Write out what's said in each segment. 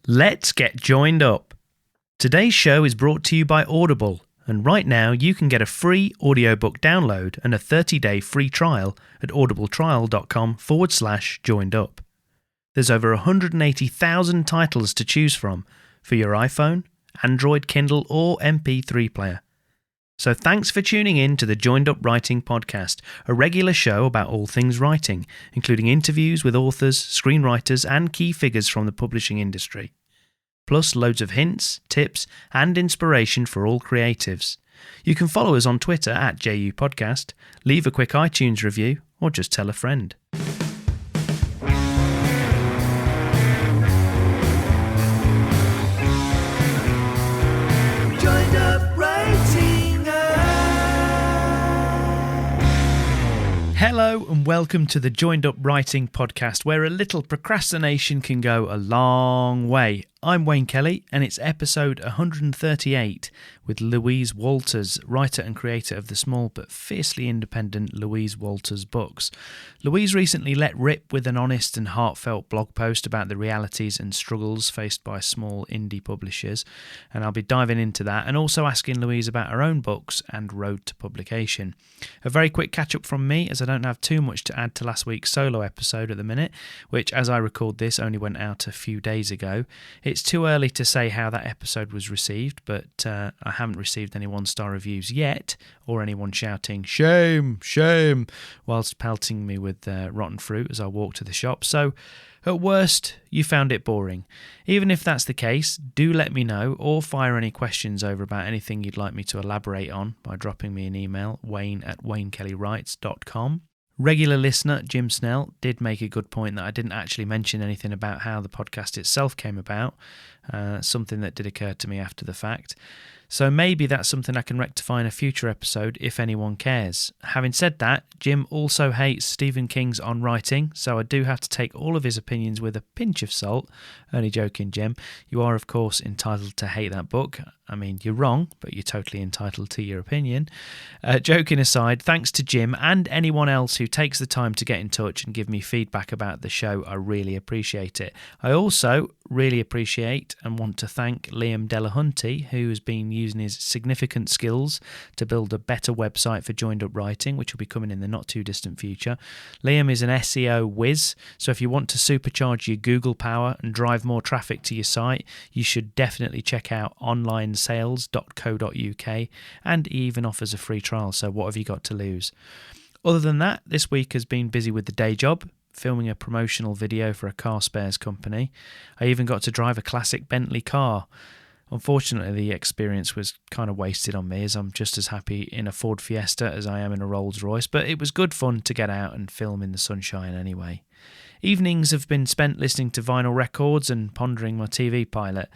Let's get joined up. Today's show is brought to you by Audible, and right now you can get a free audiobook download and a 30-day free trial at audibletrial.com/joinedup. There's over 180,000 titles to choose from for your iPhone, Android, Kindle or MP3 player. So thanks for tuning in to the Joined Up Writing Podcast, a regular show about all things writing, including interviews with authors, screenwriters and key figures from the publishing industry. Plus loads of hints, tips and inspiration for all creatives. You can follow us on Twitter at JU Podcast, leave a quick iTunes review or just tell a friend. Joined Up Writing. Hello and welcome to the Joined Up Writing Podcast, where a little procrastination can go a long way. I'm Wayne Kelly and it's episode 138 with Louise Walters, writer and creator of the small but fiercely independent Louise Walters Books. Louise recently let rip with an honest and heartfelt blog post about the realities and struggles faced by small indie publishers, and I'll be diving into that and also asking Louise about her own books and road to publication. A very quick catch up from me, as I don't have too much to add to last week's solo episode at the minute, which as I record this only went out a few days ago. It's too early to say how that episode was received, but I haven't received any one-star reviews yet, or anyone shouting, "Shame, shame," whilst pelting me with rotten fruit as I walk to the shop. So, at worst, you found it boring. Even if that's the case, do let me know, or fire any questions over about anything you'd like me to elaborate on by dropping me an email, wayne@waynekellywrites.com. Regular listener Jim Snell did make a good point that I didn't actually mention anything about how the podcast itself came about, something that did occur to me after the fact. So maybe that's something I can rectify in a future episode if anyone cares. Having said that, Jim also hates Stephen King's On Writing, so I do have to take all of his opinions with a pinch of salt. Only joking, Jim. You are, of course, entitled to hate that book. I mean, you're wrong, but you're totally entitled to your opinion. Joking aside, thanks to Jim and anyone else who takes the time to get in touch and give me feedback about the show. I really appreciate it. I also really appreciate and want to thank Liam Delahunty, who has been using his significant skills to build a better website for Joined Up Writing, which will be coming in the not too distant future. Liam is an SEO whiz, so if you want to supercharge your Google power and drive more traffic to your site, you should definitely check out onlinesales.co.uk, and he even offers a free trial, so what have you got to lose? Other than that, this week has been busy with the day job, filming a promotional video for a car spares company. I even got to drive a classic Bentley car. Unfortunately, the experience was kind of wasted on me, as I'm just as happy in a Ford Fiesta as I am in a Rolls Royce, but it was good fun to get out and film in the sunshine anyway. Evenings have been spent listening to vinyl records and pondering my TV pilot.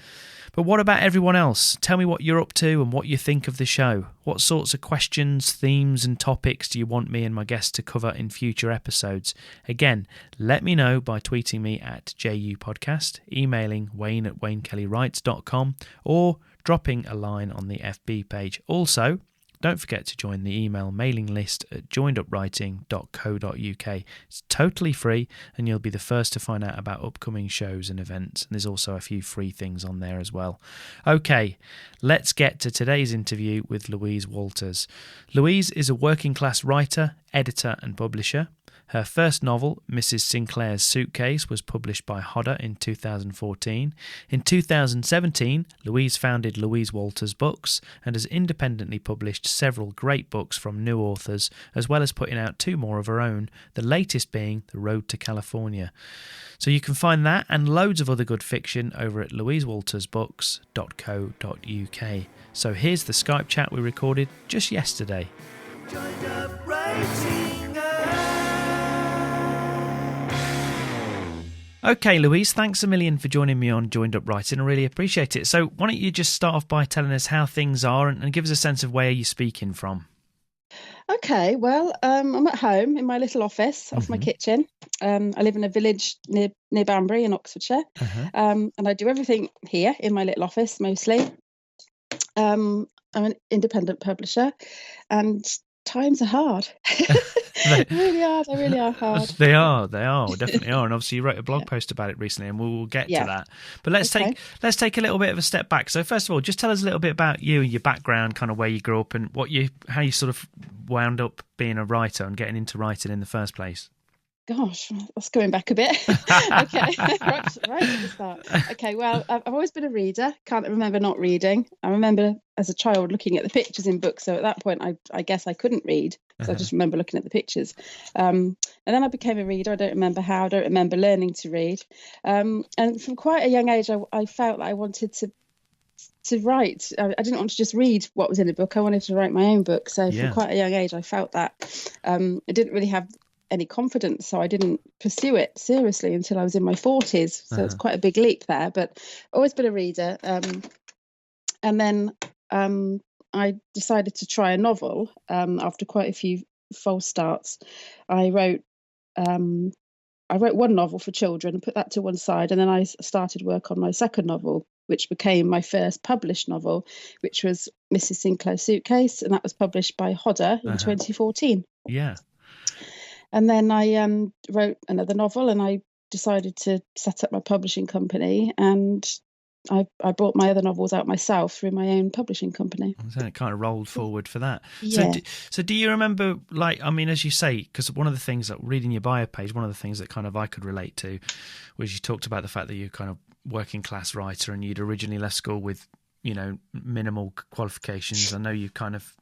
But what about everyone else? Tell me what you're up to and what you think of the show. What sorts of questions, themes and topics do you want me and my guests to cover in future episodes? Again, let me know by tweeting me at JU Podcast, emailing wayne@waynekellywrites.com or dropping a line on the FB page. Also, don't forget to join the email mailing list at joinedupwriting.co.uk. It's totally free and you'll be the first to find out about upcoming shows and events. And there's also a few free things on there as well. Okay, let's get to today's interview with Louise Walters. Louise is a working class writer, editor and publisher. Her first novel, Mrs. Sinclair's Suitcase, was published by Hodder in 2014. In 2017, Louise founded Louise Walters Books and has independently published several great books from new authors, as well as putting out 2 more of her own, the latest being The Road to California. So you can find that and loads of other good fiction over at louisewaltersbooks.co.uk. So here's the Skype chat we recorded just yesterday. Joined Up Writing. Okay, Louise, thanks a million for joining me on Joined Up Writing. I really appreciate it. So why don't you just start off by telling us how things are and give us a sense of where you're speaking from? Okay, well, I'm at home in my little office off my kitchen. I live in a village near Banbury in Oxfordshire, and I do everything here in my little office mostly. I'm an independent publisher, and times are hard. They really are. They really are hard. They are, definitely are. And obviously you wrote a blog post about it recently, and we'll get to that. But let's take a little bit of a step back. So first of all, just tell us a little bit about you and your background, kind of where you grew up and how you sort of wound up being a writer and getting into writing in the first place. Gosh, that's going back a bit. Okay, right at the start. Okay, well, I've always been a reader. Can't remember not reading. I remember as a child looking at the pictures in books. So at that point, I guess I couldn't read. So I just remember looking at the pictures. And then I became a reader. I don't remember how. I don't remember learning to read. And from quite a young age, I felt that I wanted to write. I didn't want to just read what was in a book. I wanted to write my own book. So from quite a young age, I felt that. I didn't really have any confidence, so I didn't pursue it seriously until I was in my 40s. So it's quite a big leap there, but always been a reader. And then I decided to try a novel after quite a few false starts. I wrote one novel for children and put that to one side, and then I started work on my second novel, which became my first published novel, which was Mrs. Sinclair's Suitcase, and that was published by Hodder in 2014. Yeah. And then I wrote another novel, and I decided to set up my publishing company, and I brought my other novels out myself through my own publishing company. So it kind of rolled forward for that. Yeah. So do you remember, as you say, because one of the things that reading your bio page, one of the things that kind of I could relate to was you talked about the fact that you're kind of working class writer and you'd originally left school with, minimal qualifications. I know you've kind of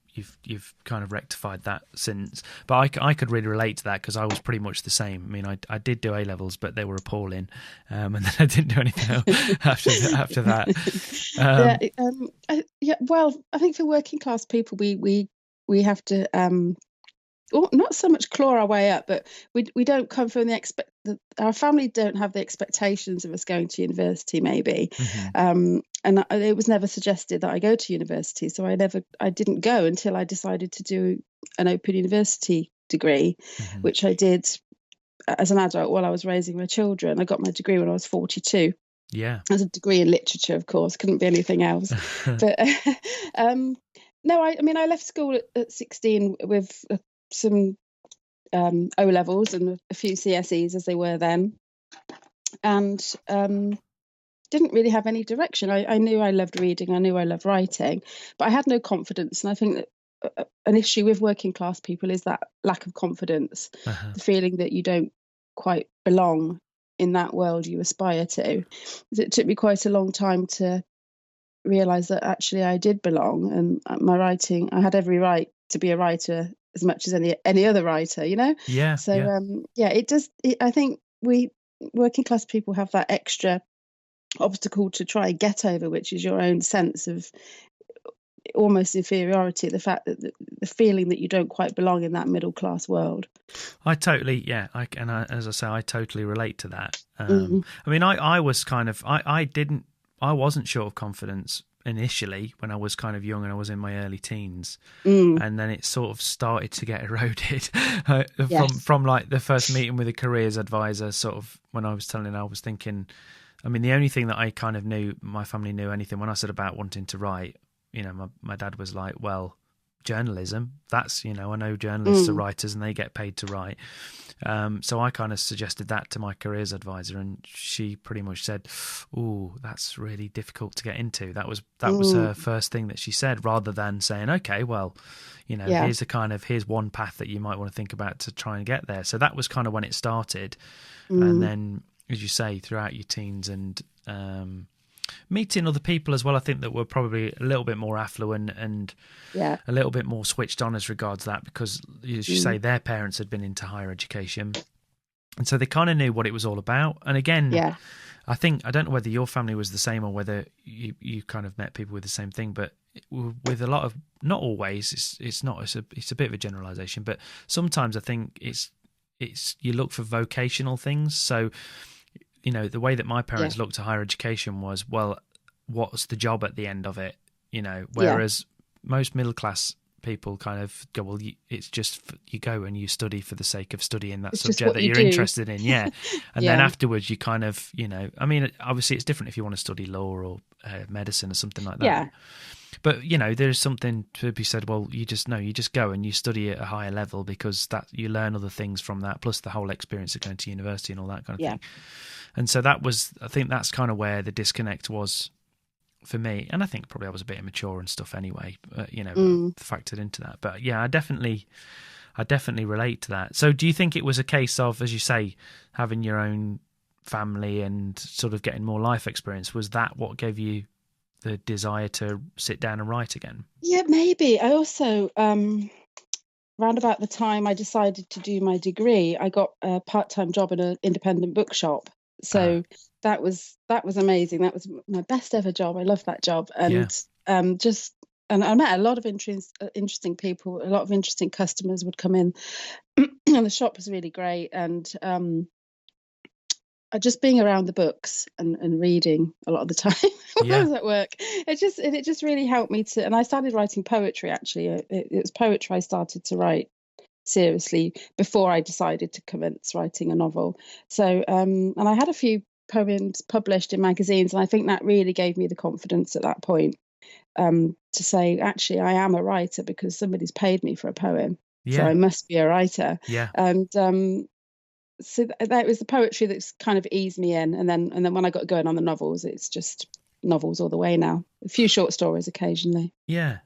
rectified that since, but I could really relate to that because I was pretty much the same. I mean, I did do A levels, but they were appalling, and then I didn't do anything else after that. Well, I think for working class people, we have to not so much claw our way up, but we don't come from our family don't have the expectations of us going to university, maybe. And it was never suggested that I go to university, so I didn't go until I decided to do an open university degree, which I did as an adult while I was raising my children. I got my degree when I was 42. Yeah, as a degree in literature, of course, couldn't be anything else. But no, I mean, I left school at 16 with some O levels and a few CSEs as they were then, and didn't really have any direction. I knew I loved reading, I knew I loved writing, but I had no confidence. And I think that an issue with working class people is that lack of confidence, the feeling that you don't quite belong in that world you aspire to. It took me quite a long time to realise that actually I did belong, and my writing, I had every right to be a writer as much as any other writer, Yeah. So it does. I think we working class people have that extra obstacle to try and get over, which is your own sense of almost inferiority, the fact that the feeling that you don't quite belong in that middle class world. I totally, as I say, I totally relate to that. I mean, I was kind of, I wasn't short of confidence initially when I was kind of young and I was in my early teens, and then it sort of started to get eroded from like the first meeting with a careers advisor. Sort of when I was thinking, I mean, the only thing that I kind of knew, my family knew anything when I said about wanting to write, my dad was like, well, journalism, that's, I know journalists are writers and they get paid to write. So I kind of suggested that to my careers advisor, and she pretty much said, "Oh, that's really difficult to get into." That was her first thing that she said, rather than saying, "Okay, well, here's one path that you might want to think about to try and get there." So that was kind of when it started, and then, as you say, throughout your teens and meeting other people as well, I think that were probably a little bit more affluent and a little bit more switched on as regards that, because, as you say, their parents had been into higher education, and so they kind of knew what it was all about. And again, I don't know whether your family was the same or whether you kind of met people with the same thing, but with a lot of, not always, it's a bit of a generalization, but sometimes I think it's you look for vocational things. So, the way that my parents looked at higher education was, well, what's the job at the end of it? Whereas most middle class people kind of go, well, it's just, you go and you study for the sake of studying that subject that you're interested in. Yeah. And then afterwards you kind of, I mean, obviously it's different if you want to study law or medicine or something like that. But, you know, there's something to be said, well, you just go and you study at a higher level because that you learn other things from that, plus the whole experience of going to university and all that kind of thing. And so I think that's kind of where the disconnect was for me. And I think probably I was a bit immature and stuff anyway, factored into that. But yeah, I definitely relate to that. So do you think it was a case of, as you say, having your own family and sort of getting more life experience? Was that what gave you the desire to sit down and write again? Yeah, maybe. I also, round about the time I decided to do my degree, I got a part-time job in an independent bookshop. So that was amazing. That was my best ever job. I loved that job. And and I met a lot of interesting people. A lot of interesting customers would come in, and the shop was really great. And just being around the books and reading a lot of the time when I was at work, it just really helped me to. And I started writing poetry. Actually, it was poetry I started to write seriously before I decided to commence writing a novel. So and I had a few poems published in magazines, and I think that really gave me the confidence at that point to say, actually, I am a writer because somebody's paid me for a poem, so I must be a writer. And so that was the poetry that's kind of eased me in, and then when I got going on the novels, it's just novels all the way now. A few short stories occasionally.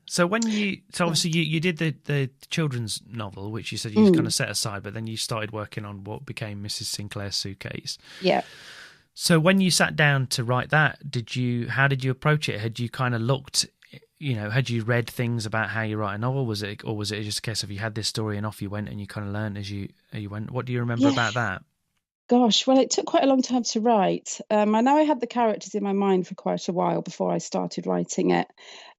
So obviously you did the children's novel, which you said you kind of set aside, but then you started working on what became Mrs. Sinclair's Suitcase. So when you sat down to write that, how did you approach it? Had you kind of looked, had you read things about how you write a novel? Was it just a case of you had this story and off you went and you kind of learned as you went? What do you remember about that? Gosh, well, it took quite a long time to write. I know I had the characters in my mind for quite a while before I started writing it.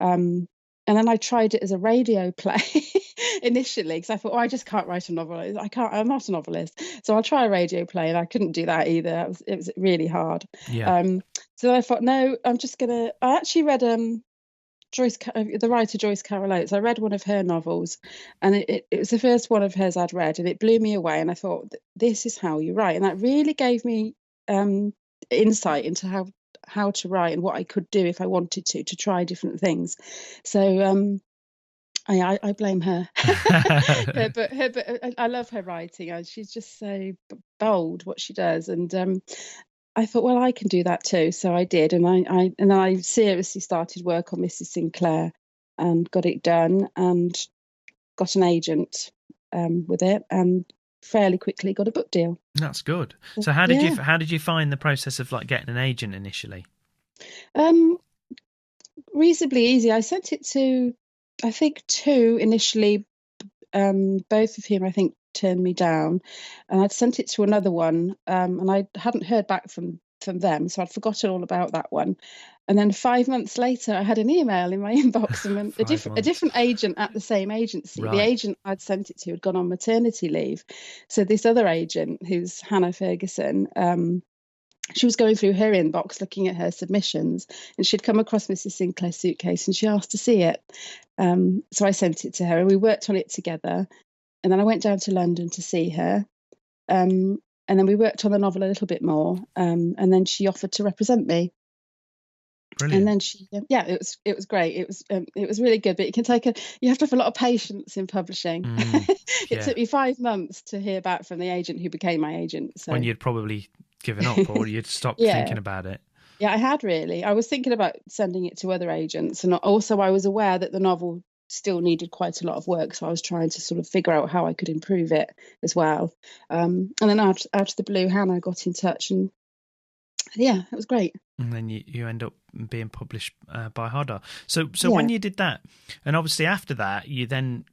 And then I tried it as a radio play initially because I thought, I just can't write a novel. I'm not a novelist. So I'll try a radio play, and I couldn't do that either. It was really hard. So I thought, no, I'm just going to... I actually read the writer Joyce Carol Oates. I read one of her novels, and it was the first one of hers I'd read, and it blew me away. And I thought, this is how you write, and that really gave me insight into how to write and what I could do if I wanted to try different things. So I blame her. but I love her writing. She's just so bold what she does, and I thought, well, I can do that too. So I did, and I seriously started work on Mrs. Sinclair and got it done and got an agent with it, and fairly quickly got a book deal. That's good. So how did you find the process of like getting an agent initially? Reasonably easy. I sent it to, I think, 2 initially, both of whom I think turned me down, and I'd sent it to another one, and I hadn't heard back from them, so I'd forgotten all about that one. And then 5 months later, I had an email in my inbox from a different agent at the same agency. The agent I'd sent it to had gone on maternity leave, so this other agent, who's Hannah Ferguson, she was going through her inbox looking at her submissions, and she'd come across Mrs. Sinclair's Suitcase, and she asked to see it. So I sent it to her, and we worked on it together. And then I went down to London to see her. And then we worked on the novel a little bit more. And then she offered to represent me. Brilliant. And then it was great. It was really good, but you have to have a lot of patience in publishing. It took me 5 months to hear back from the agent who became my agent. So. When you'd probably given up or you'd stopped thinking about it. Yeah, I had really. I was thinking about sending it to other agents, and also I was aware that the novel still needed quite a lot of work, so I was trying to sort of figure out how I could improve it as well. And then out of the blue, Hannah got in touch, and it was great. And then you end up being published by Hodder. So when you did that, and obviously after that, you then,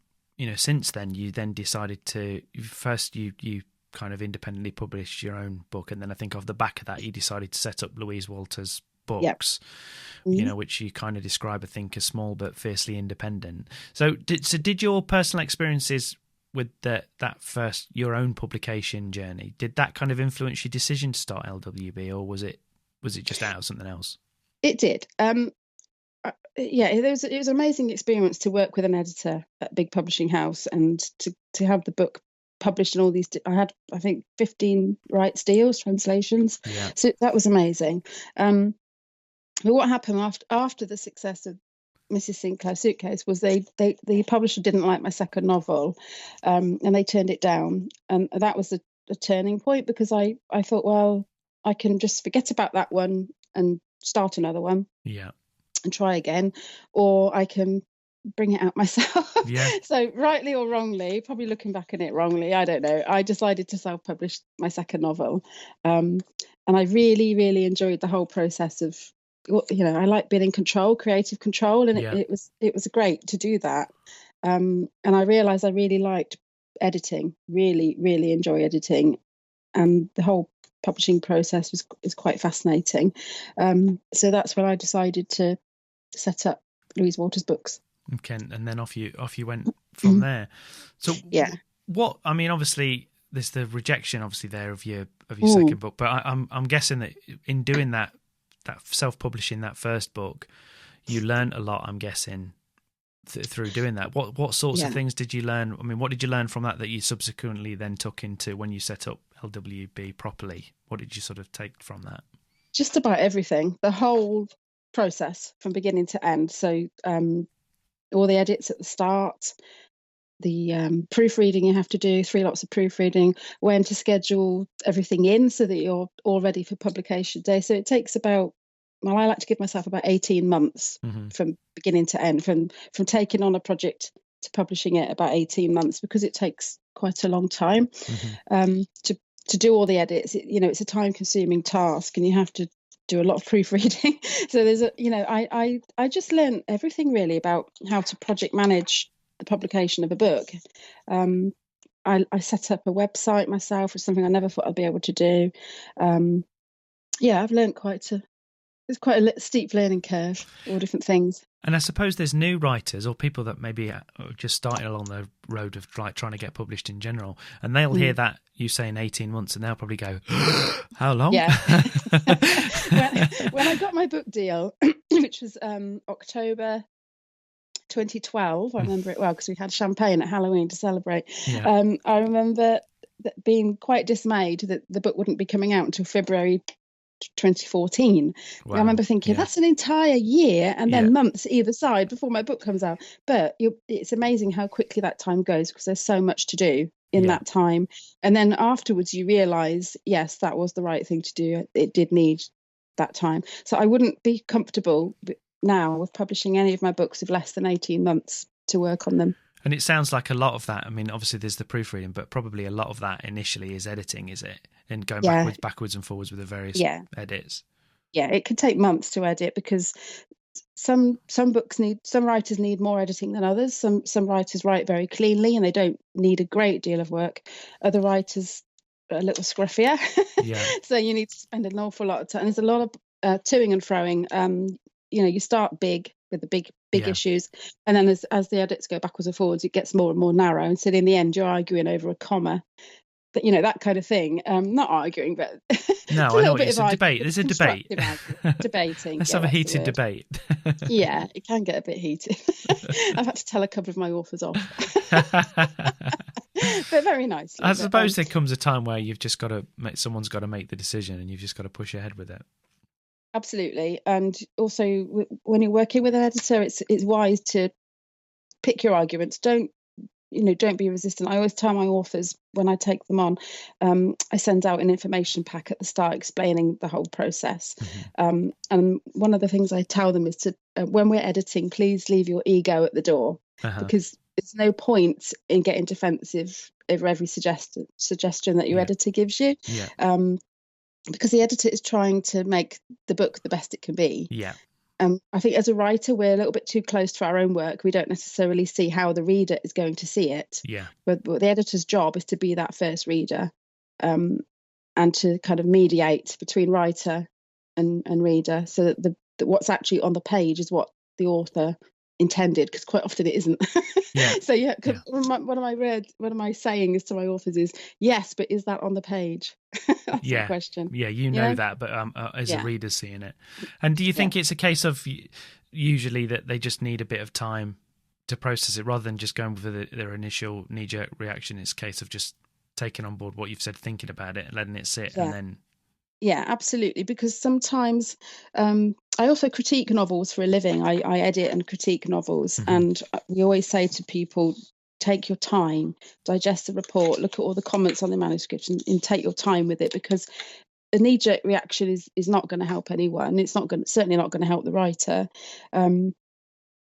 since then, you then decided to first you kind of independently published your own book, and then I think off the back of that, you decided to set up Louise Walters Books. Which you kind of describe, I think, as small but fiercely independent. So did your personal experiences with that first, your own publication journey, did that kind of influence your decision to start LWB, or was it just out of something else? It did. It was an amazing experience to work with an editor at a big publishing house, and to have the book published in all these. I had, I think, 15 rights deals, translations. So that was amazing. But what happened after the success of Mrs. Sinclair Suitcase was the publisher didn't like my second novel, and they turned it down. And that was a turning point, because I thought, well, I can just forget about that one and start another one. Yeah. And try again, or I can bring it out myself. Yeah. So rightly or wrongly, probably looking back at it wrongly, I don't know, I decided to self-publish my second novel, and I really, really enjoyed the whole process of, I like being in control, creative control, and it was great to do that. And I realized I really liked editing, really, really enjoy editing, and the whole publishing process is quite fascinating. So that's when I decided to set up Louise Walters Books. Okay, and then off you went from there. So what, I mean, obviously there's the rejection obviously there of your second book, but I'm guessing that in doing that self-publishing that first book, you learned a lot, I'm guessing, through doing that. What sorts of things did you learn? I mean, what did you learn from that you subsequently then took into when you set up LWB properly? What did you sort of take from that? Just about everything, the whole process from beginning to end. So all the edits at the start, the proofreading you have to do, 3 lots of proofreading, when to schedule everything in so that you're all ready for publication day. So it takes about, well, I like to give myself about 18 months from beginning to end, from taking on a project to publishing it, about 18 months, because it takes quite a long time to do all the edits. It's a time consuming task, and you have to do a lot of proofreading. So there's I just learned everything really about how to project manage the publication of a book. I set up a website myself, which is something I never thought I'd be able to do. I've learned it's quite a steep learning curve, all different things. And I suppose there's new writers or people that maybe are just starting along the road of like trying to get published in general, and they'll hear that you say in 18 months, and they'll probably go, "How long?" Yeah. when I got my book deal, which was October 2012, I remember it well because we had champagne at Halloween to celebrate. Yeah. I remember being quite dismayed that the book wouldn't be coming out until February 2014. Wow. I remember thinking that's an entire year and then months either side before my book comes out. But it's amazing how quickly that time goes, because there's so much to do in that time. And then afterwards you realise, yes, that was the right thing to do. It did need that time. So I wouldn't be comfortable now with publishing any of my books with less than 18 months to work on them. And it sounds like a lot of that, I mean, obviously there's the proofreading, but probably a lot of that initially is editing, is it? And going backwards and forwards with the various edits. Yeah, it could take months to edit, because some writers need more editing than others. Some writers write very cleanly and they don't need a great deal of work. Other writers are a little scruffier. Yeah. So you need to spend an awful lot of time. There's a lot of toing and froing. You start big with the big issues, and then as the edits go backwards and forwards, it gets more and more narrow, and so in the end you're arguing over a comma, but that kind of thing. Not arguing, but no, I know what it's a debate. There's a debate. Debating. Let's have a heated debate. Yeah, it can get a bit heated. I've had to tell a couple of my authors off. But very nicely. I suppose there comes a time where you've just got to someone's got to make the decision, and you've just got to push ahead with it. Absolutely. And also when you're working with an editor, it's wise to pick your arguments. Don't be resistant. I always tell my authors when I take them on, I send out an information pack at the start explaining the whole process. And one of the things I tell them is to, when we're editing, please leave your ego at the door, because there's no point in getting defensive over every suggestion that your editor gives you. Yeah. Because the editor is trying to make the book the best it can be. Yeah. I think as a writer, we're a little bit too close to our own work. We don't necessarily see how the reader is going to see it. Yeah. But the editor's job is to be that first reader, and to kind of mediate between writer and reader, so that what's actually on the page is what the author intended, because quite often it isn't. Yeah. So one of my sayings to my authors is, yes, but is that on the page? That's the question. Yeah, you know that, but as a reader seeing it. And do you think it's a case of usually that they just need a bit of time to process it, rather than just going with their initial knee-jerk reaction? It's a case of just taking on board what you've said, thinking about it, and letting it sit, and then... Yeah, absolutely. Because sometimes I also critique novels for a living. I edit and critique novels, and we always say to people, take your time, digest the report, look at all the comments on the manuscript, and take your time with it, because a knee-jerk reaction is not going to help anyone. It's certainly not going to help the writer. And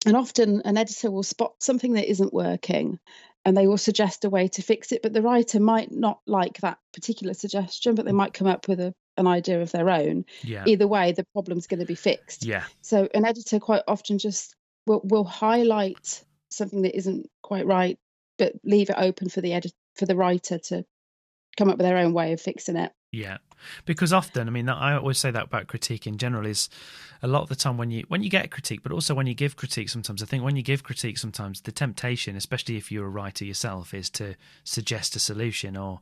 often an editor will spot something that isn't working, and they will suggest a way to fix it. But the writer might not like that particular suggestion, but they might come up with an idea of their own. Yeah. Either way, the problem's going to be fixed. Yeah. So an editor quite often just will highlight something that isn't quite right, but leave it open for the writer to come up with their own way of fixing it. Yeah, because often, I mean, I always say that about critique in general, is a lot of the time when you get critique, but also when you give critique sometimes, I think when you give critique sometimes the temptation, especially if you're a writer yourself, is to suggest a solution, or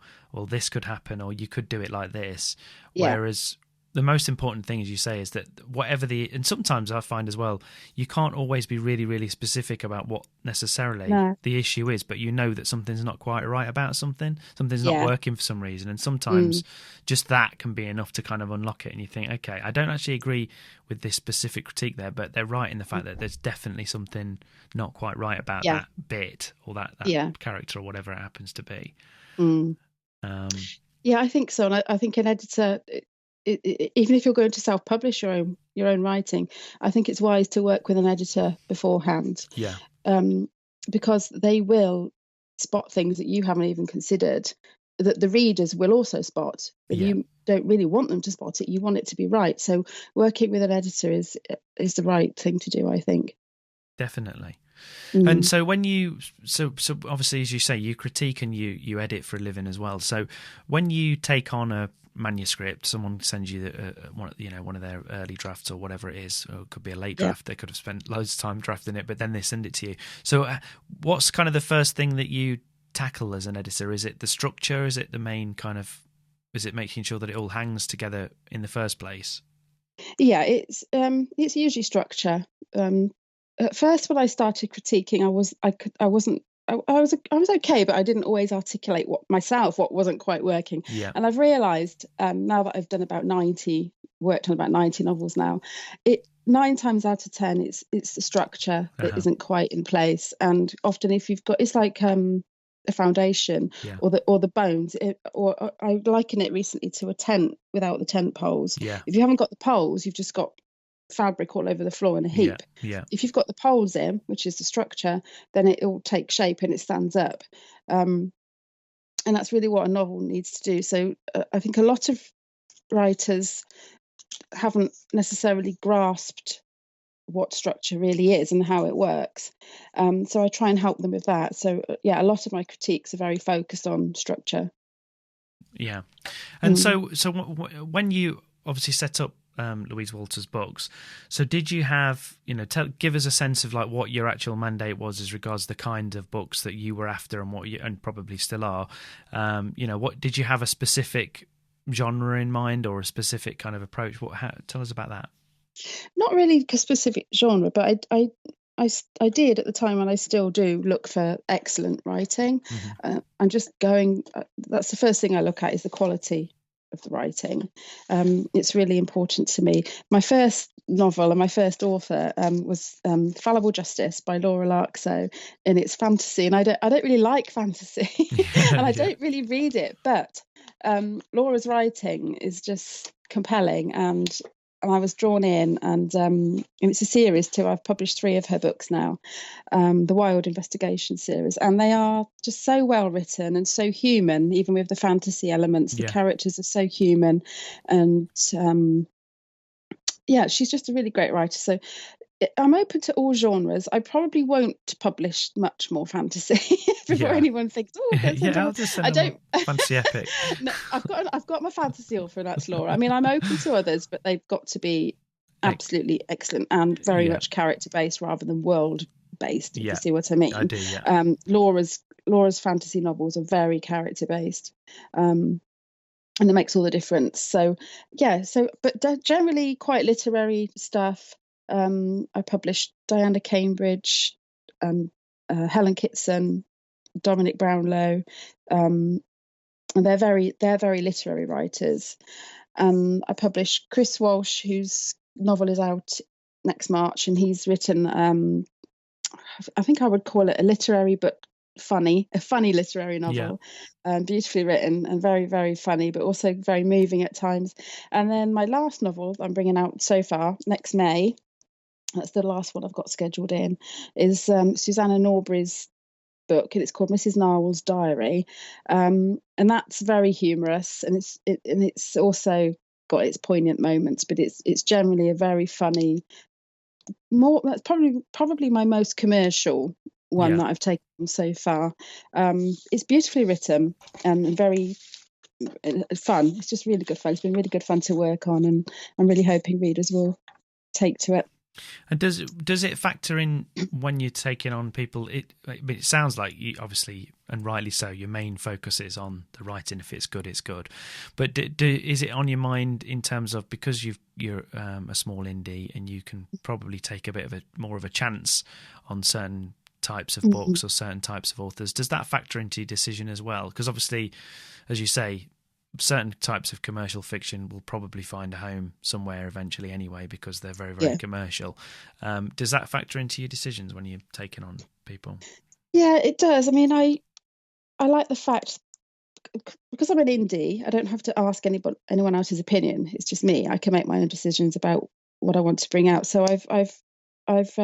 this could happen, or you could do it like this. Yeah. Whereas the most important thing, as you say, is that and sometimes I find as well, you can't always be really, really specific about what necessarily the issue is, but you know that something's not quite right about something's not working for some reason. And sometimes just that can be enough to kind of unlock it. And you think, okay, I don't actually agree with this specific critique there, but they're right in the fact that there's definitely something not quite right about that bit, or that character, or whatever it happens to be. Yeah, I think so. And I think an editor, even if you're going to self-publish your own writing, I think it's wise to work with an editor beforehand. Yeah. Because they will spot things that you haven't even considered, that the readers will also spot. But you don't really want them to spot it. You want it to be right. So working with an editor is the right thing to do, I think. Definitely. And so when so obviously, as you say, you critique and you edit for a living as well. So when you take on a manuscript, someone sends you one of their early drafts or whatever it is, or it could be a late draft. They could have spent loads of time drafting it, but then they send it to you. So what's kind of the first thing that you tackle as an editor? Is it the structure? Is it the main kind of, is it making sure that it all hangs together in the first place? Yeah, it's usually structure. At first, when I started critiquing, I was okay, but I didn't always articulate what wasn't quite working. Yeah. And I've realised now that I've done worked on about 90 novels now, 9 times out of 10 it's the structure that isn't quite in place. And often if you've got, it's like a foundation or the bones, or I liken it recently to a tent without the tent poles. Yeah. If you haven't got the poles, you've just got fabric all over the floor in a heap. If you've got the poles in, which is the structure, then it will take shape and it stands up, and that's really what a novel needs to do. So I think a lot of writers haven't necessarily grasped what structure really is and how it works, so I try and help them with that. So a lot of my critiques are very focused on structure. And so when you obviously set up Louise Walters Books, so did you have, give us a sense of like what your actual mandate was as regards the kind of books that you were after, and and probably still are. What did you have a specific genre in mind, or a specific kind of approach? Tell us about that. Not really a specific genre, but I did at the time, and I still do, look for excellent writing. I'm just going. That's the first thing I look at, is the quality of the writing. It's really important to me. My first novel and my first author was Fallible Justice by Laura Larkso, and it's fantasy, and I don't really like fantasy and I don't really read it, but Laura's writing is just compelling, and I was drawn in, and it's a series too. I've published 3 of her books now, the Wild Investigation series, and they are just so well written and so human, even with the fantasy elements. The characters are so human, and she's just a really great writer. So I'm open to all genres. I probably won't publish much more fantasy before anyone thinks, I don't fantasy epic. No, I've got my fantasy author, and that's Laura. I mean, I'm open to others, but they've got to be absolutely excellent and very much character based rather than world based. If you see what I mean? I do. Yeah. Laura's fantasy novels are very character based. And it makes all the difference. So but generally quite literary stuff. I published Diana Cambridge, Helen Kitson, Dominic Brownlow, and they're very literary writers. I published Chris Walsh, who's novel is out next March, and he's written, I think I would call it a literary but a funny literary novel, beautifully written and very, very funny, but also very moving at times. And then my last novel I'm bringing out so far next May, that's the last one I've got scheduled in, is Susanna Norbury's book, and it's called Mrs. Narwhal's Diary, and that's very humorous, and it's also got its poignant moments, but it's generally a very funny. That's probably my most commercial one that I've taken so far. It's beautifully written and very fun. It's just really good fun. It's been really good fun to work on, and I'm really hoping readers will take to it. And does it factor in when you're taking on people? It sounds like you, obviously, and rightly so, your main focus is on the writing. If it's good, it's good. But is it on your mind in terms of, because you're a small indie and you can probably take a bit of more of a chance on certain types of books or certain types of authors? Does that factor into your decision as well? Because obviously, as you say, certain types of commercial fiction will probably find a home somewhere eventually anyway, because they're very, very commercial. Does that factor into your decisions when you're taking on people? Yeah, it does. I mean, I like the fact, because I'm an indie, I don't have to ask anyone else's opinion. It's just me. I can make my own decisions about what I want to bring out. So I've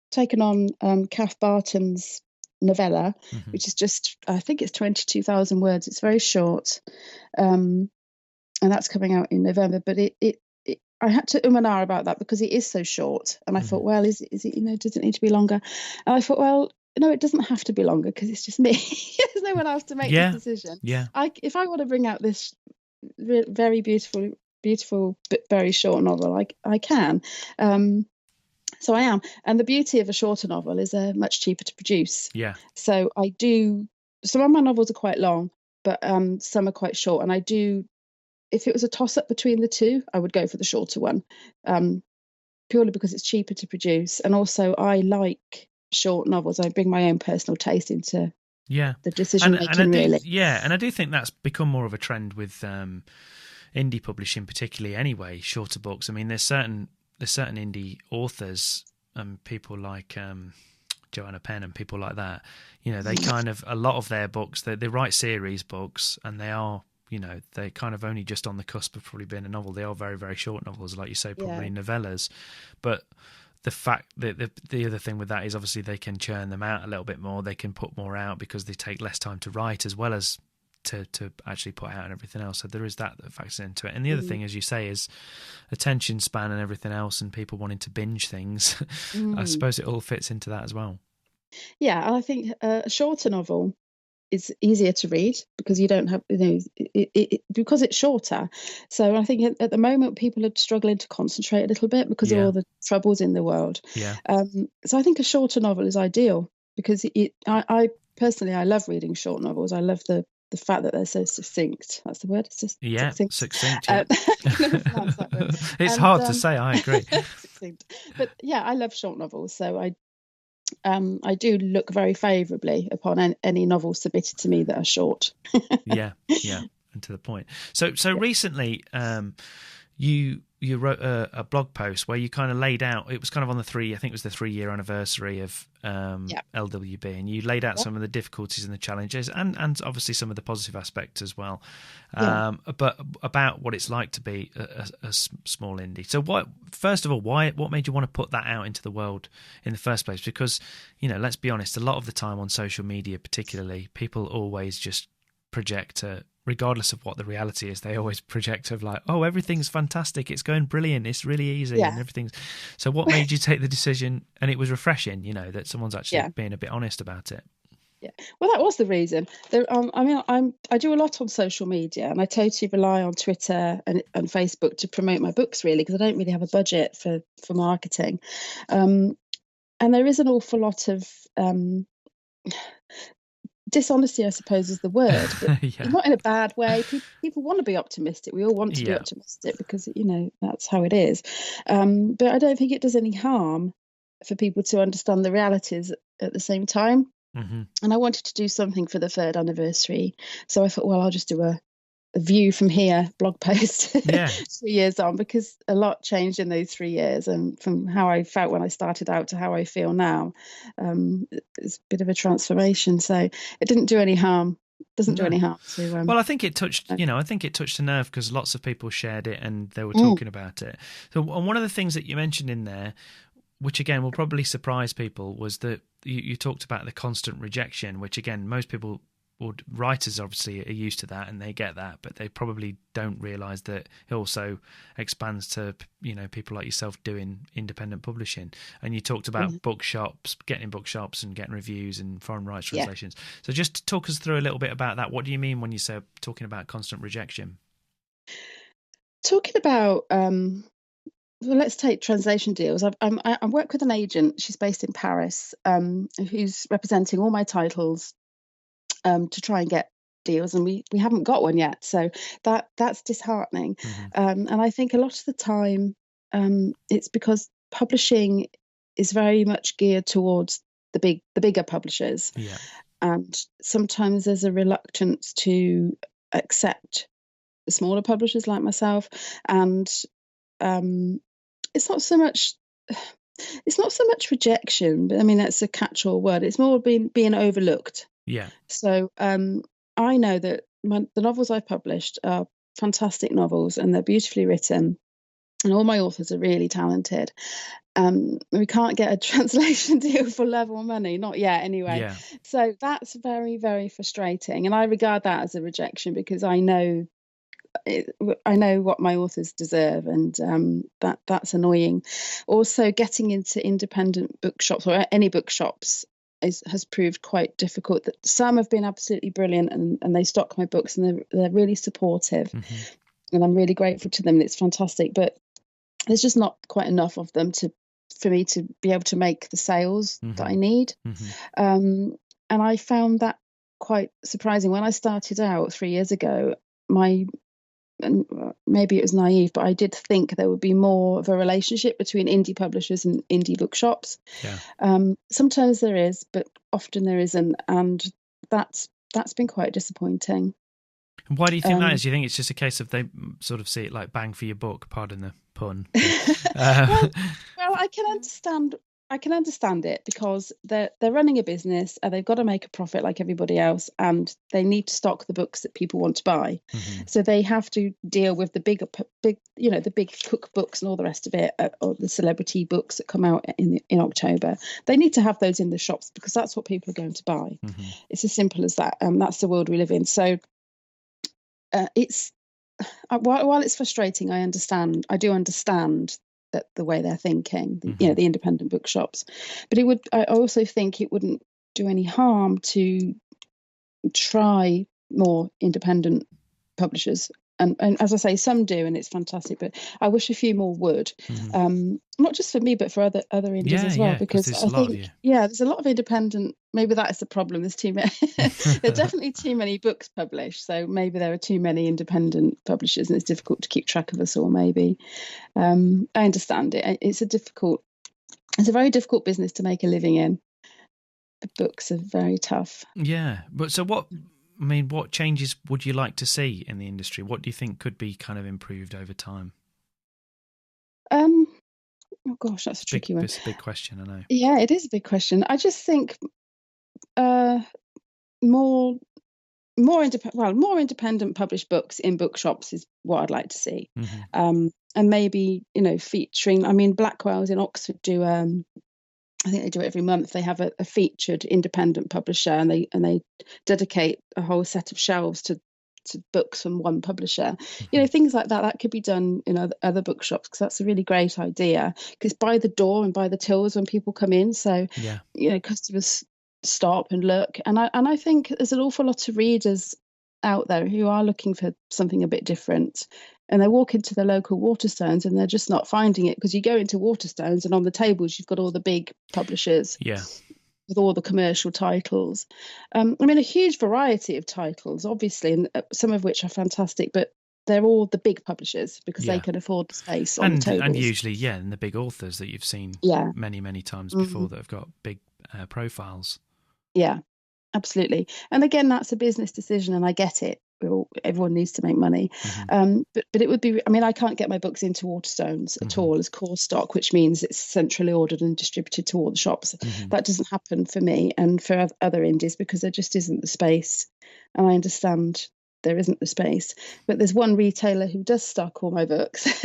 taken on Kath Barton's novella, which is just, I think it's 22,000 words. It's very short, and that's coming out in November. But I had to and ah about that because it is so short, and I thought, well, is it does it need to be longer? And I thought, well, no, it doesn't have to be longer because it's just me. There's no one else to make this decision. If I want to bring out this very beautiful but very short novel, I can. So I am. And the beauty of a shorter novel is they're much cheaper to produce. So some of my novels are quite long, but some are quite short. And if it was a toss-up between the two, I would go for the shorter one, purely because it's cheaper to produce. And also I like short novels. I bring my own personal taste into the decision-making, really. Yeah, and I do think that's become more of a trend with indie publishing particularly anyway, shorter books. I mean, there's certain indie authors, people like Joanna Penn and people like that, they kind of, a lot of their books, they write series books, and they are, they're kind of only just on the cusp of probably being a novel. They are very, very short novels, like you say, probably novellas. But the fact that the other thing with that is obviously they can churn them out a little bit more. They can put more out because they take less time to write as well as to actually put out and everything else. So there is that factors into it. And the other thing, as you say, is attention span and everything else, and people wanting to binge things. I suppose it all fits into that as well. Yeah, and I think a shorter novel is easier to read because you don't have, because it's shorter. So I think at the moment people are struggling to concentrate a little bit because of all the troubles in the world. So I think a shorter novel is ideal because I personally, I love reading short novels. I love the fact that they're so succinct. That's the word. It's just succinct. Yeah. It's hard to say. I agree. Succinct. But yeah, I love short novels. So I do look very favourably upon any novels submitted to me that are short. yeah, and to the point. So recently, you wrote a blog post where you kind of laid out, it was kind of on the 3-year anniversary of LWB, and you laid out some of the difficulties and the challenges and obviously some of the positive aspects as well, but about what it's like to be a small indie. So first of all, what made you want to put that out into the world in the first place? Because, let's be honest, a lot of the time on social media particularly, people always just project regardless of what the reality is, they always project of like, oh, everything's fantastic, it's going brilliant, it's really easy, and everything's. So what made you take the decision? And it was refreshing, that someone's actually being a bit honest about it. Yeah, well, that was the reason. I do a lot on social media, and I totally rely on Twitter and Facebook to promote my books, really, because I don't really have a budget for marketing, and there is an awful lot of dishonesty, I suppose, is the word, but not in a bad way. People want to be optimistic. We all want to be optimistic because that's how it is. But I don't think it does any harm for people to understand the realities at the same time. And I wanted to do something for the 3rd anniversary, so I thought, well, I'll just do a view from here blog post Yeah. 3 years on, because a lot changed in those 3 years, and from how I felt when I started out to how I feel now, it's a bit of a transformation. So it didn't do any harm. Doesn't do any harm to. Well, I think it touched. I think it touched a nerve because lots of people shared it and they were talking about it. So, and one of the things that you mentioned in there, which again will probably surprise people, was that you talked about the constant rejection, which again most people, or writers obviously, are used to that and they get that, but they probably don't realise that it also expands to people like yourself doing independent publishing. And you talked about bookshops, getting in bookshops and getting reviews and foreign rights translations. So just talk us through a little bit about that. What do you mean when you say talking about constant rejection? Talking about well, let's take translation deals. I work with an agent. She's based in Paris, who's representing all my titles to try and get deals, and we haven't got one yet, so that's disheartening. And I think a lot of the time it's because publishing is very much geared towards the bigger publishers, and sometimes there's a reluctance to accept the smaller publishers like myself, and it's not so much rejection, but I mean that's a catch-all word. It's more being overlooked. Yeah. So I know that the novels I've published are fantastic novels, and they're beautifully written, and all my authors are really talented. We can't get a translation deal for love or money, not yet anyway. Yeah. So that's very, very frustrating, and I regard that as a rejection because I know what my authors deserve, and that's annoying. Also, getting into independent bookshops or any bookshops has proved quite difficult. That some have been absolutely brilliant, and they stock my books, and they're really supportive, and I'm really grateful to them. It's fantastic, but there's just not quite enough of them for me to be able to make the sales that I need. And I found that quite surprising when I started out 3 years ago. And maybe it was naive, but I did think there would be more of a relationship between indie publishers and indie bookshops. Sometimes there is, but often there isn't, and that's been quite disappointing. And why do you think that is? Do you think it's just a case of they sort of see it like bang for your buck, pardon the pun? Well, I can understand it because they're running a business and they've got to make a profit like everybody else, and they need to stock the books that people want to buy. So they have to deal with the big cookbooks and all the rest of it, or the celebrity books that come out in October. They need to have those in the shops because that's what people are going to buy. It's as simple as that. That's the world we live in. So it's while it's frustrating, I do understand that the way they're thinking, the independent bookshops, but I also think it wouldn't do any harm to try more independent publishers. And as I say, some do, and it's fantastic, but I wish a few more would. Not just for me, but for other indies as well, because I think, there's a lot of independent. Maybe that is the problem. There's too many. There are definitely too many books published, so maybe there are too many independent publishers, and it's difficult to keep track of us all. Maybe I understand it. It's a very difficult business to make a living in. The books are very tough. Yeah, but so what? I mean, what changes would you like to see in the industry? What do you think could be kind of improved over time? Oh gosh, that's a tricky one. It's a big question, I know. Yeah, it is a big question. I just think more independent published books in bookshops is what I'd like to see. And maybe featuring. I mean, Blackwell's in Oxford do. I think they do it every month. They have a featured independent publisher, and they dedicate a whole set of shelves to books from one publisher. Things like that. That could be done in other bookshops, because that's a really great idea. Because by the door and by the tills when people come in, so customers stop and look. And I think there's an awful lot of readers out there who are looking for something a bit different, and they walk into the local Waterstones and they're just not finding it, because you go into Waterstones and on the tables you've got all the big publishers with all the commercial titles. I mean, a huge variety of titles, obviously, and some of which are fantastic, but they're all the big publishers because they can afford the space on the tables. And usually, and the big authors that you've seen many, many times before that have got big profiles. Yeah, absolutely. And again, that's a business decision, and I get it. everyone needs to make money. But it would be, I mean, I can't get my books into Waterstones at all as core stock, which means it's centrally ordered and distributed to all the shops. That doesn't happen for me and for other indies because there just isn't the space. And I understand there isn't the space. But there's one retailer who does stock all my books.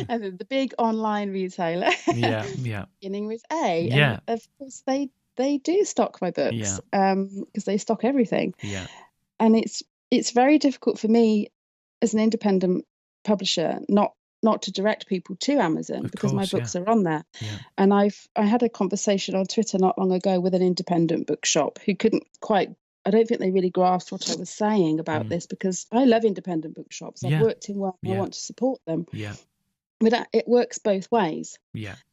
And then the big online retailer. Beginning with A. Yeah. And of course, they do stock my books because they stock everything. Yeah. And it's very difficult for me as an independent publisher not to direct people to Amazon because my books are on there. And I had a conversation on Twitter not long ago with an independent bookshop who couldn't quite, I don't think they really grasped what I was saying about this, because I love independent bookshops. I've worked in one, I want to support them. But it works both ways.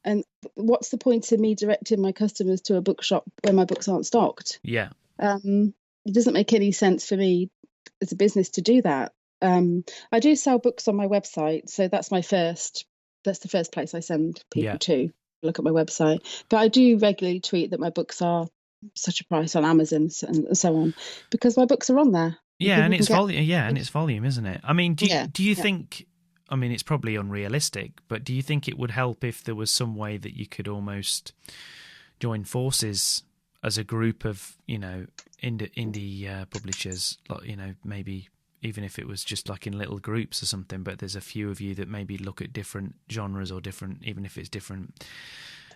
And what's the point of me directing my customers to a bookshop when my books aren't stocked? It doesn't make any sense for me as a business to do that. I do sell books on my website, so that's the first place I send people to look at my website. But I do regularly tweet that my books are such a price on Amazon and so on, because my books are on there. And it's volume. And it's volume, isn't it? I mean, do you think? I mean, it's probably unrealistic, but do you think it would help if there was some way that you could almost join forces as a group of, indie publishers, like, maybe even if it was just like in little groups or something, but there's a few of you that maybe look at different genres or different, even if it's different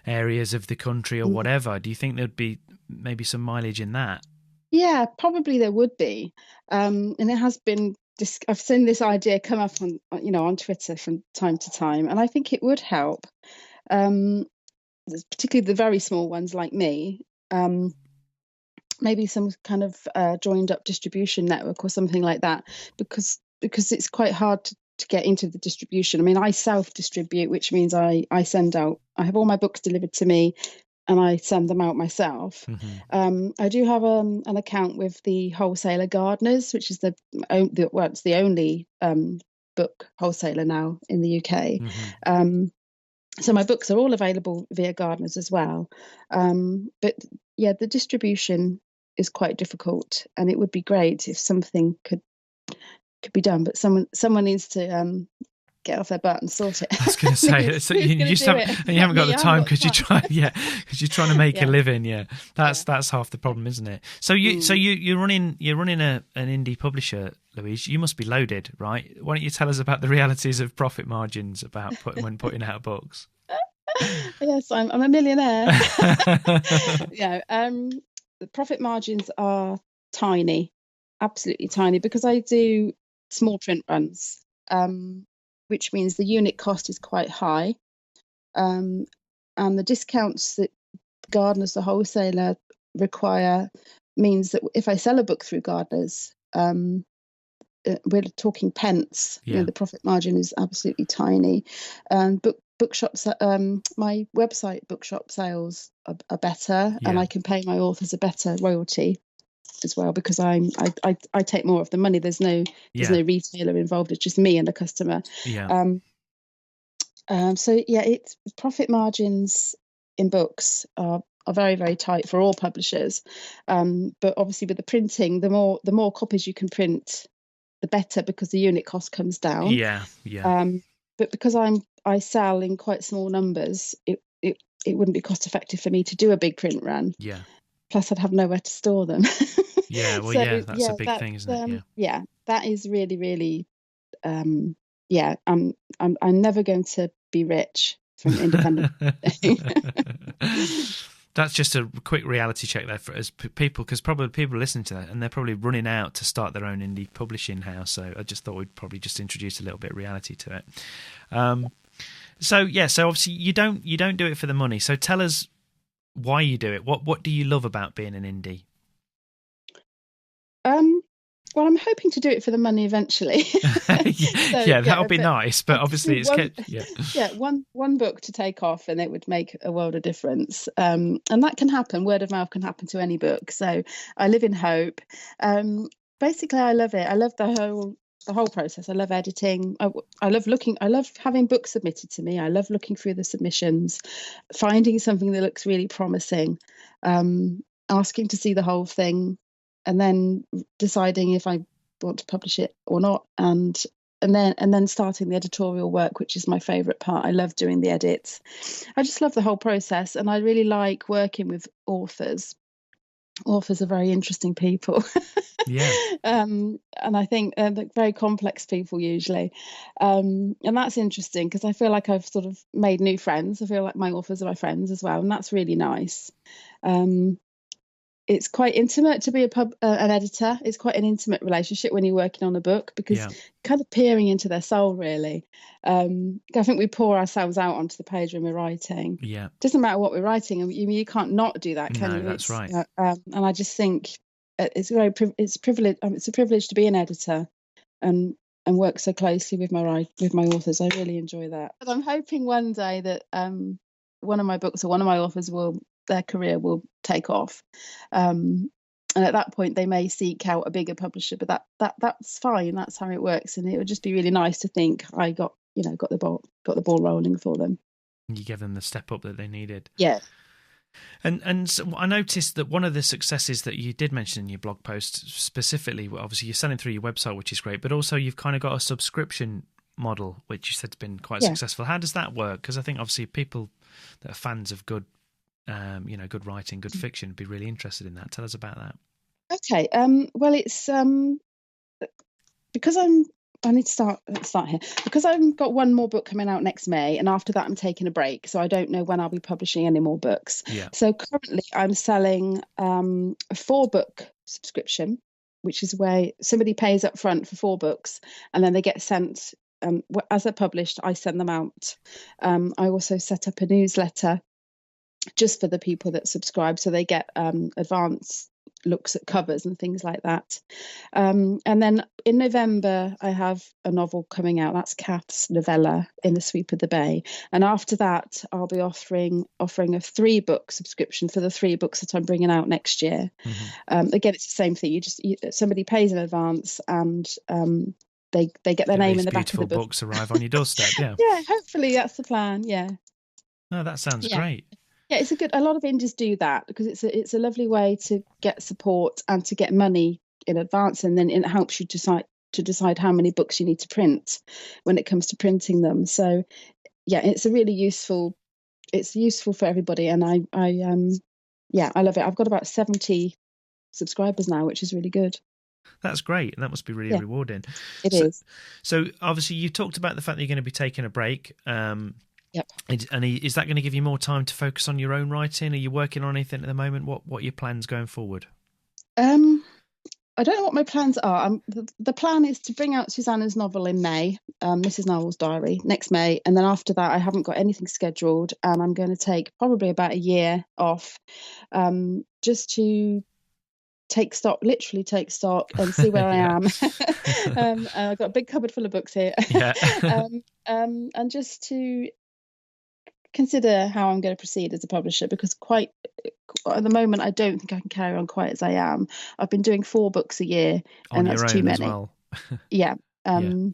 areas of the country or whatever. Do you think there'd be maybe some mileage in that? Yeah, probably there would be. And it has been, I've seen this idea come up on Twitter from time to time, and I think it would help, particularly the very small ones like me. Maybe some kind of joined up distribution network or something like that, because it's quite hard to get into the distribution. I mean, I self-distribute, which means I have all my books delivered to me and I send them out myself. I do have an account with the wholesaler Gardeners, which is it's the only book wholesaler now in the UK. So my books are all available via Gardeners as well. But yeah, the distribution is quite difficult, and it would be great if something could be done. But someone needs to get off their butt and sort it. I was going to say, so you haven't got the time because you're trying to make a living. That's half the problem, isn't it? So you're running an indie publisher, Louise. You must be loaded, right? Why don't you tell us about the realities of profit margins when putting out books? Yes, I'm a millionaire. The profit margins are tiny, absolutely tiny, because I do small print runs, which means the unit cost is quite high, and the discounts that Gardeners, the wholesaler, require means that if I sell a book through Gardeners, we're talking pence. The profit margin is absolutely tiny. Bookshops, my website bookshop sales are better, and I can pay my authors a better royalty as well, because I take more of the money. There's no retailer involved. It's just me and the customer. It's profit margins in books are very, very tight for all publishers. But obviously with the printing, the more copies you can print, the better, because the unit cost comes down. But because I sell in quite small numbers, it wouldn't be cost effective for me to do a big print run. Plus I'd have nowhere to store them. That's a big thing, isn't it? That is really, really I'm never going to be rich from independent. That's just a quick reality check there as people, because probably people are listening to that and they're probably running out to start their own indie publishing house. So I just thought we'd probably just introduce a little bit of reality to it. So obviously you don't do it for the money. So tell us why you do it. What do you love about being an indie? Well, I'm hoping to do it for the money eventually. That'll be nice. But obviously, one book to take off, and it would make a world of difference. And that can happen. Word of mouth can happen to any book. So I live in hope. Basically, I love it. I love the whole process. I love editing. I love having books submitted to me. I love looking through the submissions, finding something that looks really promising, asking to see the whole thing, and then deciding if I want to publish it or not, and then starting the editorial work, which is my favourite part. I love doing the edits. I just love the whole process, and I really like working with authors. Authors are very interesting people. Yeah. And I think they're very complex people usually. And that's interesting because I feel like I've sort of made new friends. I feel like my authors are my friends as well, and that's really nice. It's quite intimate to be an editor. It's quite an intimate relationship when you're working on a book, because kind of peering into their soul, really. I think we pour ourselves out onto the page when we're writing. Yeah. Doesn't matter what we're writing. I mean, you can't not do that, can you? That's right. And I just think it's a privilege. It's a privilege to be an editor and work so closely with my authors. I really enjoy that. But I'm hoping one day that one of my books or one of my authors their career will take off, and at that point they may seek out a bigger publisher. But that's fine. That's how it works, and it would just be really nice to think I got the ball rolling for them. You gave them the step up that they needed. Yeah. And so I noticed that one of the successes that you did mention in your blog post specifically, obviously you're selling through your website, which is great, but also you've kind of got a subscription model, which you said's been quite successful. How does that work? Because I think obviously people that are fans of good writing, good fiction, would be really interested in that. Tell us about that. Okay. Well, it's because I need to start here, because I've got one more book coming out next May, and after that I'm taking a break, so I don't know when I'll be publishing any more books. Yeah. So currently I'm selling a 4-book subscription, which is where somebody pays up front for 4 books, and then they get sent as they're published. I send them out. I also set up a newsletter just for the people that subscribe, so they get advance looks at covers and things like that. And then in November I have a novel coming out. That's Kath's novella, In the Sweep of the Bay. And after that I'll be offering a 3-book subscription for the 3 books that I'm bringing out next year. Mm-hmm. Again, it's the same thing. Somebody pays in advance, and they get their name in the back of the book. Beautiful books arrive on your doorstep. Yeah. Yeah, hopefully that's the plan. Yeah. No, that sounds great. Yeah, a lot of indies do that because it's a lovely way to get support and to get money in advance, and then it helps you decide how many books you need to print when it comes to printing them. So yeah, it's a really useful for everybody, and I love it. I've got about 70 subscribers now, which is really good. That's great. That must be really rewarding. It is. So obviously you talked about the fact that you're going to be taking a break. Yep. And is that going to give you more time to focus on your own writing? Are you working on anything at the moment? What are your plans going forward? I don't know what my plans are. The plan is to bring out Susanna's novel in May, Mrs. Novel's Diary, next May. And then after that, I haven't got anything scheduled. And I'm going to take probably about a year off, just to literally take stock and see where I am. I've got a big cupboard full of books here. Yeah. And just to consider how I'm going to proceed as a publisher, because at the moment I don't think I can carry on quite as I am. I've been doing 4 books a year, and that's too many. As well. Yeah. I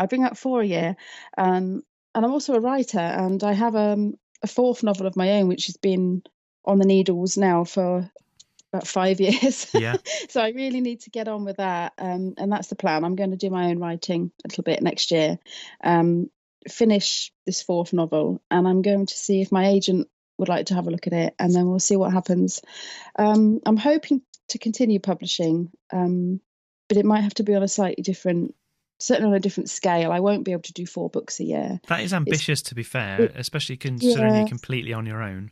bring out 4 a year, and I'm also a writer, and I have a 4th novel of my own which has been on the needles now for about 5 years. Yeah. So I really need to get on with that, and that's the plan. I'm going to do my own writing a little bit next year, finish this 4th novel, and I'm going to see if my agent would like to have a look at it, and then we'll see what happens. I'm hoping to continue publishing, but it might have to be on a slightly different, certainly on a different scale. I won't be able to do 4 books a year. That is ambitious, to be fair, especially considering you're completely on your own.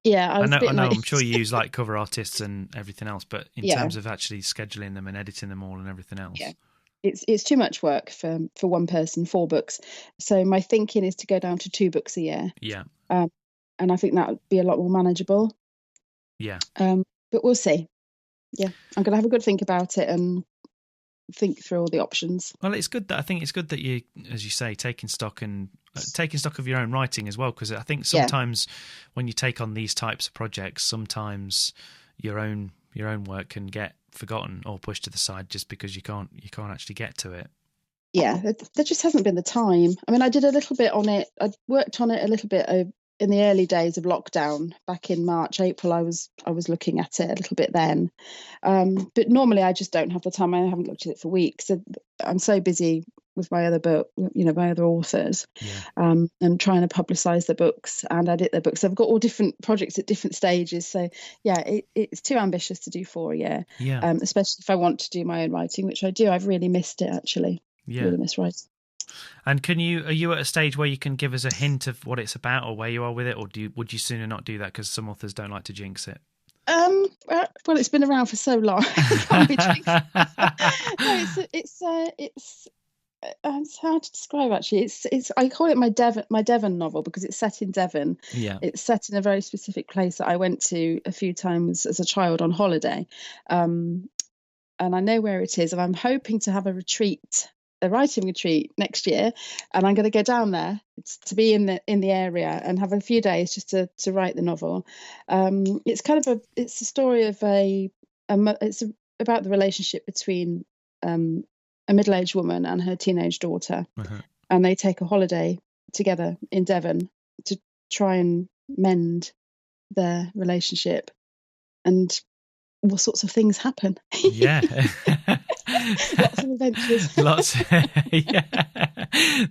Yeah, I know. I'm sure you use like cover artists and everything else, but in terms of actually scheduling them and editing them all and everything else. Yeah. It's too much work for one person, 4 books. So my thinking is to go down to 2 books a year. Yeah. And I think that would be a lot more manageable. Yeah. But we'll see. Yeah. I'm going to have a good think about it and think through all the options. Well, it's good that you, as you say, taking stock of your own writing as well, because I think sometimes when you take on these types of projects, sometimes your own work can get forgotten or pushed to the side just because you can't actually get to it. Yeah, there just hasn't been the time. I mean, I did a little bit on it. I worked on it a little bit in the early days of lockdown back in March, April, I was looking at it a little bit then. But normally I just don't have the time. I haven't looked at it for weeks. I'm so busy with my other book, my other authors, and trying to publicize the books and edit the books. I've got all different projects at different stages. So yeah, it's too ambitious to do 4 a year. Yeah. Especially if I want to do my own writing, which I do. I've really missed it, actually. Yeah. Really miss writing. And are you at a stage where you can give us a hint of what it's about or where you are with it, or would you sooner not do that because some authors don't like to jinx it? Well, it's been around for so long. It can't be jinxed. No, it's hard to describe, actually. It's I call it my Devon novel because it's set in Devon. Yeah. It's set in a very specific place that I went to a few times as a child on holiday, and I know where it is. And I'm hoping to have a writing retreat next year, and I'm going to go down there to be in the area and have a few days just to write the novel. It's a story of it's about the relationship between a middle-aged woman and her teenage daughter, and they take a holiday together in Devon to try and mend their relationship, and all sorts of things happen. Yeah. Lots of adventures. Yeah.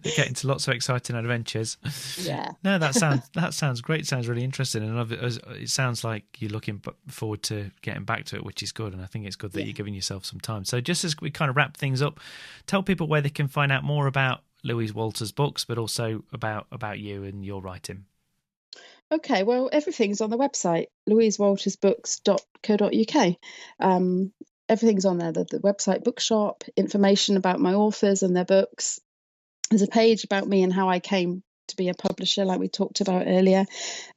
They get into lots of exciting adventures. Yeah. No, that sounds great. Sounds really interesting, and it sounds like you're looking forward to getting back to it, which is good. And I think it's good that you're giving yourself some time. So just as we kind of wrap things up, tell people where they can find out more about Louise Walters Books, but also about you and your writing. Okay, well, everything's on the website, louisewaltersbooks.co.uk. Everything's on there, the website, bookshop, information about my authors and their books. There's a page about me and how I came to be a publisher, like we talked about earlier.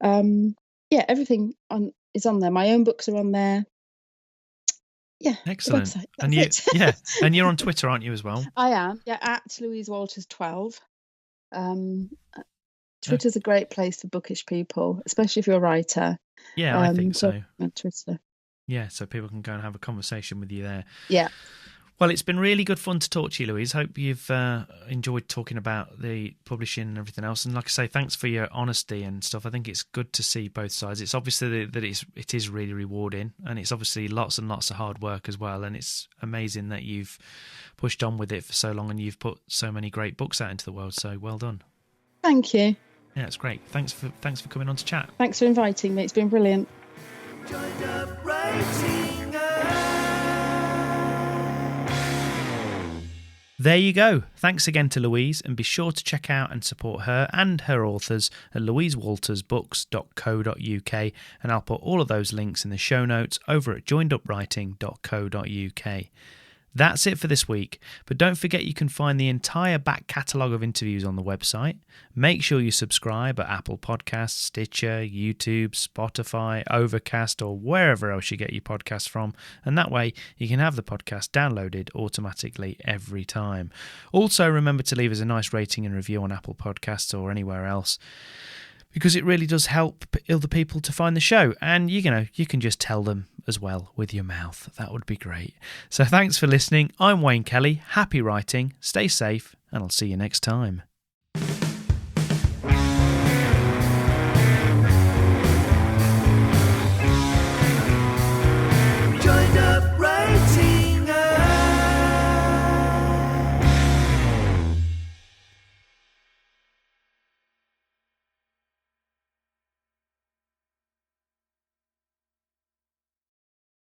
Everything is on there. My own books are on there. Yeah, excellent. The website, and you're on Twitter, aren't you, as well? I am, at Louise Walters 12. Twitter's a great place for bookish people, especially if you're a writer. Yeah, I think so. On Twitter. Yeah, so people can go and have a conversation with you there. Yeah. Well, it's been really good fun to talk to you, Louise. Hope you've enjoyed talking about the publishing and everything else. And like I say, thanks for your honesty and stuff. I think it's good to see both sides. It's obviously that it is really rewarding, and it's obviously lots and lots of hard work as well. And it's amazing that you've pushed on with it for so long and you've put so many great books out into the world. So well done. Thank you. Yeah, it's great. Thanks for coming on to chat. Thanks for inviting me. It's been brilliant. Joined up writing. There you go. Thanks again to Louise, and be sure to check out and support her and her authors at louisewaltersbooks.co.uk, and I'll put all of those links in the show notes over at joinedupwriting.co.uk. That's it for this week, but don't forget you can find the entire back catalogue of interviews on the website. Make sure you subscribe at Apple Podcasts, Stitcher, YouTube, Spotify, Overcast, or wherever else you get your podcasts from, and that way you can have the podcast downloaded automatically every time. Also, remember to leave us a nice rating and review on Apple Podcasts or anywhere else, because it really does help other people to find the show. And you can just tell them as well with your mouth. That would be great. So thanks for listening. I'm Wayne Kelly. Happy writing. Stay safe, and I'll see you next time.